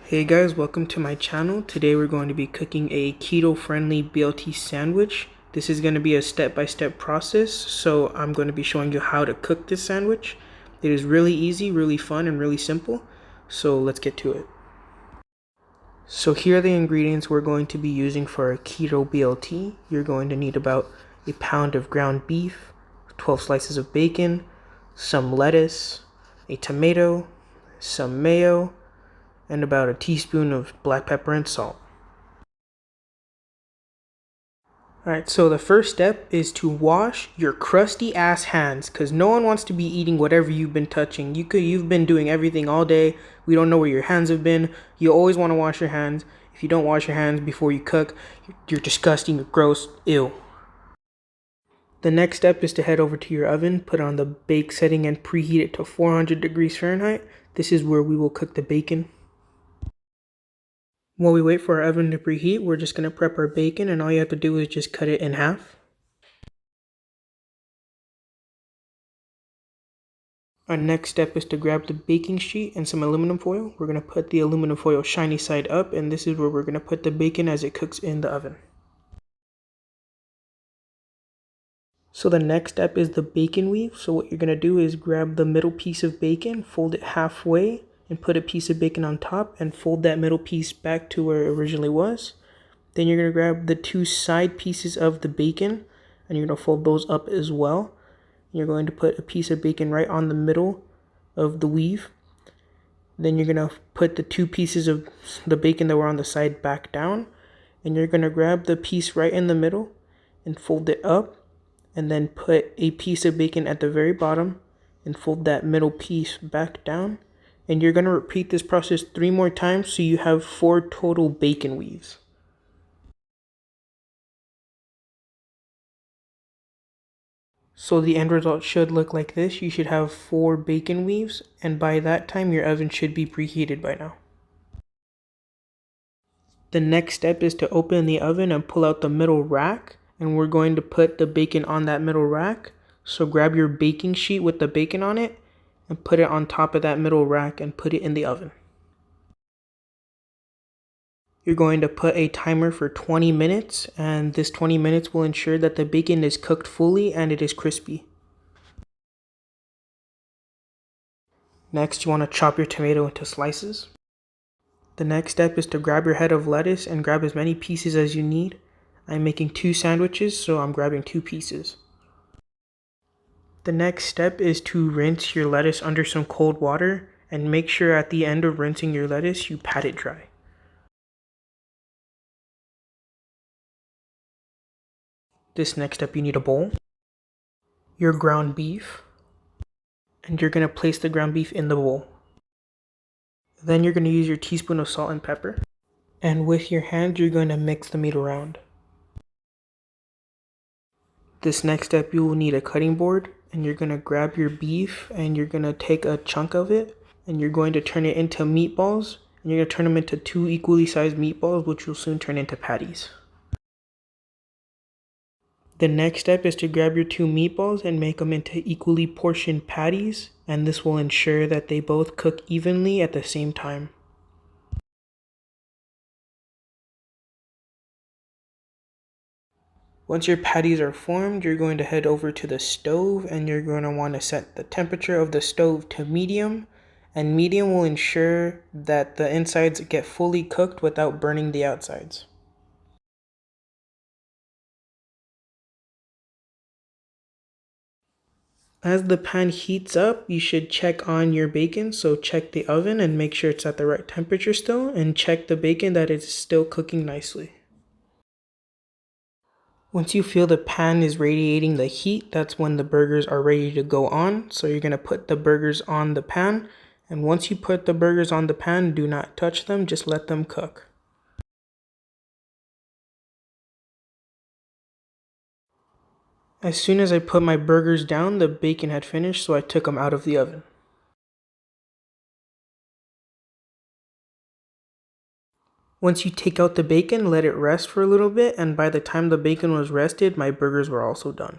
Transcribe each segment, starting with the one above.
Hey guys, welcome to my channel. Today we're going to be cooking a keto-friendly BLT sandwich. This is going to be a step-by-step process, so I'm going to be showing you how to cook this sandwich. It is really easy, really fun, and really simple, so let's get to it. So here are the ingredients we're going to be using for a keto BLT. You're going to need about a pound of ground beef, 12 slices of bacon, some lettuce, a tomato, some mayo, and about a teaspoon of black pepper and salt. Alright, so the first step is to wash your crusty ass hands, because no one wants to be eating whatever you've been touching. You've been doing everything all day. We don't know where your hands have been. You always want to wash your hands. If you don't wash your hands before you cook, you're disgusting, you're gross, ew. The next step is to head over to your oven, put on the bake setting and preheat it to 400 degrees Fahrenheit. This is where we will cook the bacon. While we wait for our oven to preheat, we're just going to prep our bacon, and all you have to do is just cut it in half. Our next step is to grab the baking sheet and some aluminum foil. We're going to put the aluminum foil shiny side up, and this is where we're going to put the bacon as it cooks in the oven. So the next step is the bacon weave. So what you're going to do is grab the middle piece of bacon, fold it halfway, and put a piece of bacon on top and fold that middle piece back to where it originally was. Then you're going to grab the two side pieces of the bacon and you're going to fold those up as well. You're going to put a piece of bacon right on the middle of the weave. Then you're going to put the two pieces of the bacon that were on the side back down, and you're going to grab the piece right in the middle and fold it up, and then put a piece of bacon at the very bottom and fold that middle piece back down. And you're going to repeat this process 3 more times, so you have 4 total bacon weaves. So the end result should look like this. You should have 4 bacon weaves, and by that time your oven should be preheated by now. The next step is to open the oven and pull out the middle rack, and we're going to put the bacon on that middle rack. So grab your baking sheet with the bacon on it and put it on top of that middle rack and put it in the oven. You're going to put a timer for 20 minutes, and this 20 minutes will ensure that the bacon is cooked fully and it is crispy. Next, you want to chop your tomato into slices. The next step is to grab your head of lettuce and grab as many pieces as you need. I'm making 2 sandwiches, so I'm grabbing 2 pieces. The next step is to rinse your lettuce under some cold water, and make sure at the end of rinsing your lettuce you pat it dry. This next step, you need a bowl, your ground beef, and you're going to place the ground beef in the bowl. Then you're going to use your teaspoon of salt and pepper, and with your hands you're going to mix the meat around. This next step, you will need a cutting board, and you're going to grab your beef and you're going to take a chunk of it and you're going to turn it into meatballs, and you're going to turn them into 2 equally sized meatballs, which will soon turn into patties. The next step is to grab your 2 meatballs and make them into equally portioned patties, and this will ensure that they both cook evenly at the same time. Once your patties are formed, you're going to head over to the stove, and you're going to want to set the temperature of the stove to medium, and medium will ensure that the insides get fully cooked without burning the outsides. As the pan heats up, you should check on your bacon, so check the oven and make sure it's at the right temperature still, and check the bacon that it's still cooking nicely. Once you feel the pan is radiating the heat, that's when the burgers are ready to go on. So you're going to put the burgers on the pan, and once you put the burgers on the pan, do not touch them, just let them cook. As soon as I put my burgers down, the bacon had finished, so I took them out of the oven. Once you take out the bacon, let it rest for a little bit, and by the time the bacon was rested, my burgers were also done.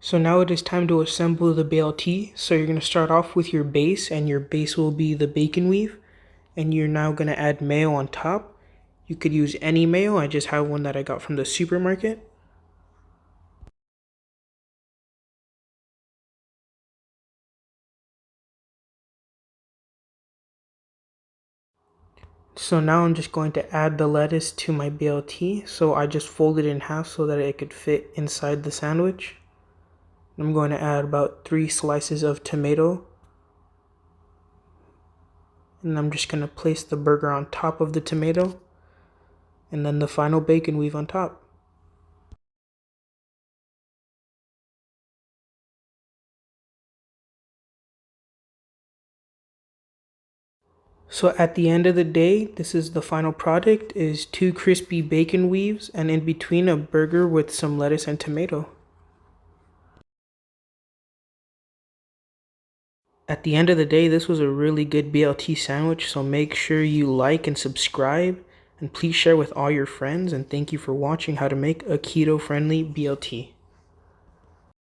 So now it is time to assemble the BLT. So you're going to start off with your base, and your base will be the bacon weave. and you're now going to add mayo on top. You could use any mayo. I just have one that I got from the supermarket. So now I'm just going to add the lettuce to my BLT. So I just folded it in half so that it could fit inside the sandwich. I'm going to add about 3 slices of tomato. And I'm just going to place the burger on top of the tomato. And then the final bacon weave on top. So at the end of the day, this is the final product, is 2 crispy bacon weaves and in between a burger with some lettuce and tomato. At the end of the day, this was a really good BLT sandwich, so make sure you like and subscribe, and please share with all your friends, and thank you for watching how to make a keto-friendly BLT.